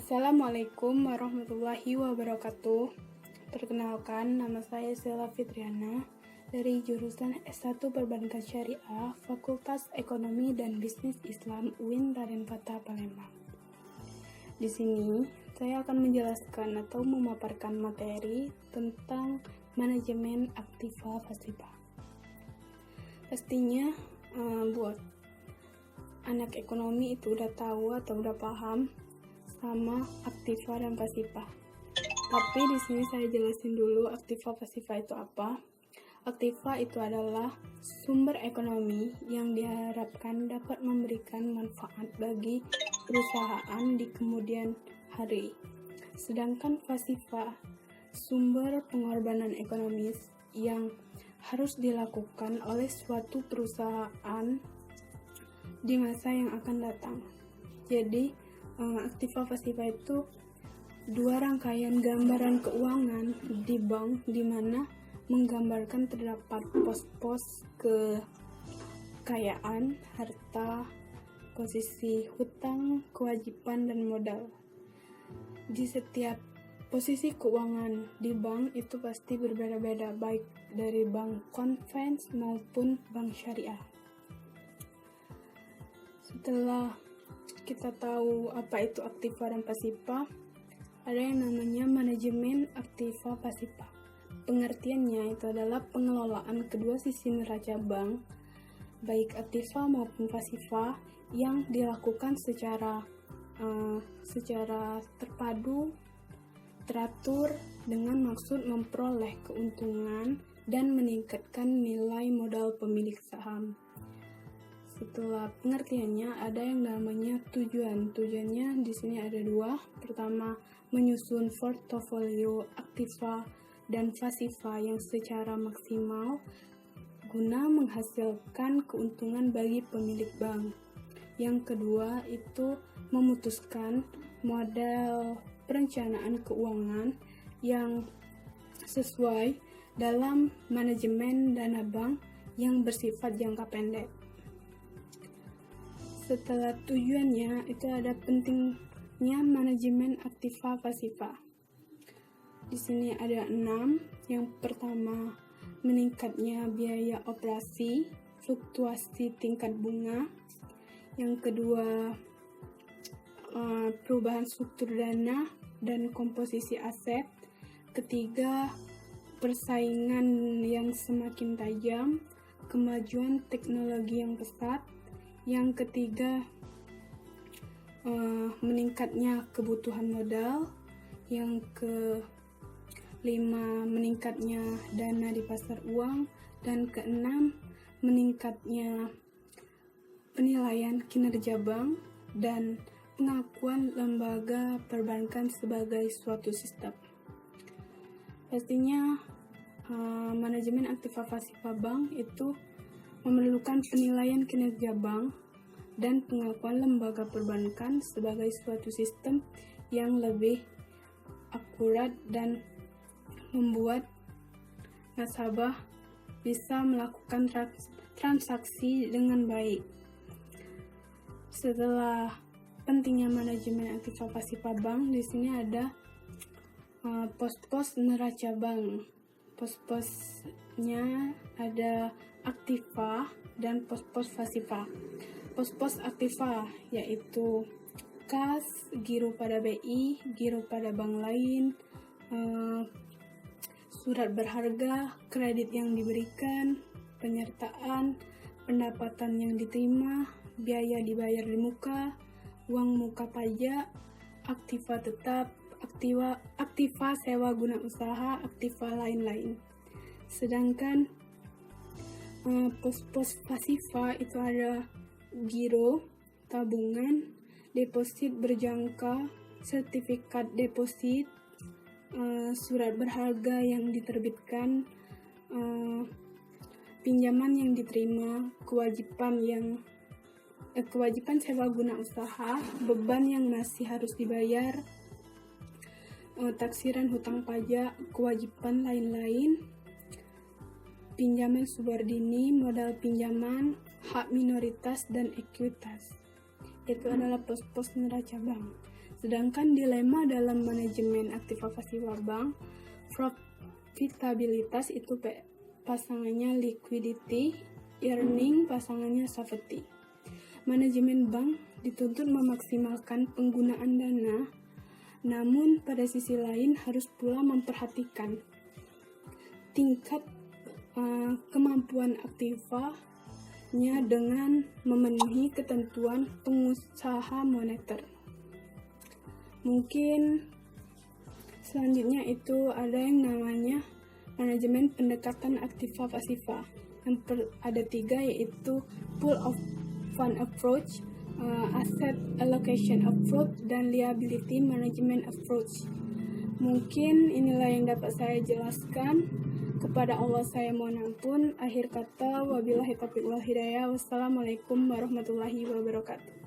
Assalamualaikum warahmatullahi wabarakatuh. Perkenalkan, nama saya Sela Fitriana dari jurusan S1 Perbankan Syariah, Fakultas Ekonomi dan Bisnis Islam UIN Raden Fatah Palembang. Di sini, saya akan menjelaskan atau memaparkan materi tentang manajemen aktiva pasifa. Pastinya, buat anak ekonomi itu udah tahu atau udah paham sama aktiva dan pasifa. Tapi di sini saya jelasin dulu aktiva pasifa itu apa. Aktiva itu adalah sumber ekonomi yang diharapkan dapat memberikan manfaat bagi perusahaan di kemudian hari. Sedangkan pasifa sumber pengorbanan ekonomis yang harus dilakukan oleh suatu perusahaan di masa yang akan datang. Jadi aktiva pasifa itu dua rangkaian gambaran keuangan di bank di mana menggambarkan terdapat pos-pos kekayaan, harta, posisi hutang, kewajiban, dan modal. Di setiap posisi keuangan di bank itu pasti berbeda-beda, baik dari bank konvens maupun bank syariah. Setelah kita tahu apa itu aktiva dan pasifa, ada yang namanya manajemen aktiva pasifa. Pengertiannya itu adalah pengelolaan kedua sisi neraca bank, baik aktiva maupun pasifa, yang dilakukan secara terpadu, teratur dengan maksud memperoleh keuntungan dan meningkatkan nilai modal pemilik saham. Setelah pengertiannya, ada yang namanya tujuan. Tujuannya di sini ada dua. Pertama, menyusun portofolio aktiva dan pasifa yang secara maksimal guna menghasilkan keuntungan bagi pemilik bank. Yang kedua, itu memutuskan model perencanaan keuangan yang sesuai dalam manajemen dana bank yang bersifat jangka pendek. Setelah tujuannya, itu ada pentingnya manajemen aktiva pasifa. Di sini ada 6. Yang pertama, meningkatnya biaya operasi, fluktuasi tingkat bunga. Yang kedua, perubahan struktur dana dan komposisi aset. Ketiga, persaingan yang semakin tajam, kemajuan teknologi yang pesat. Yang ketiga, meningkatnya kebutuhan modal. Yang kelima, meningkatnya dana di pasar uang. Dan keenam, meningkatnya penilaian kinerja bank dan pengakuan lembaga perbankan sebagai suatu sistem. Pastinya manajemen aktiva pasifa bank itu memerlukan penilaian kinerja bank dan pengakuan lembaga perbankan sebagai suatu sistem yang lebih akurat dan membuat nasabah bisa melakukan transaksi dengan baik. Setelah pentingnya manajemen aktiva pasifa bank, di sini ada pos-pos neraca bank. Pos-posnya ada aktiva dan pos-pos pasifa. Pos-pos aktiva yaitu kas, giro pada BI, giro pada bank lain, surat berharga, kredit yang diberikan, penyertaan, pendapatan yang diterima, biaya dibayar di muka, uang muka pajak, aktiva tetap, aktiva sewa guna usaha, aktiva lain-lain. Sedangkan pos-pos pasifa itu ada giro, tabungan, deposit berjangka, sertifikat deposit, surat berharga yang diterbitkan, pinjaman yang diterima, kewajiban sewa guna usaha, beban yang masih harus dibayar, taksiran hutang pajak, kewajiban lain-lain, pinjaman subordini, modal pinjaman, hak minoritas, dan ekuitas. Itu adalah pos-pos neraca bank. Sedangkan dilema dalam manajemen aktiva pasiva bank, profitabilitas itu pasangannya liquidity, earning pasangannya safety. Manajemen bank dituntut memaksimalkan penggunaan dana, namun pada sisi lain harus pula memperhatikan tingkat kemampuan aktivanya dengan memenuhi ketentuan pengusaha moneter. Mungkin selanjutnya itu ada yang namanya manajemen pendekatan aktiva pasiva. Ada 3, yaitu pool of fund approach, asset allocation approach, dan liability management approach. Mungkin inilah yang dapat saya jelaskan. Kepada Allah saya mohon ampun. Akhir kata, wabillahi taufiq wal hidayah. Wassalamualaikum warahmatullahi wabarakatuh.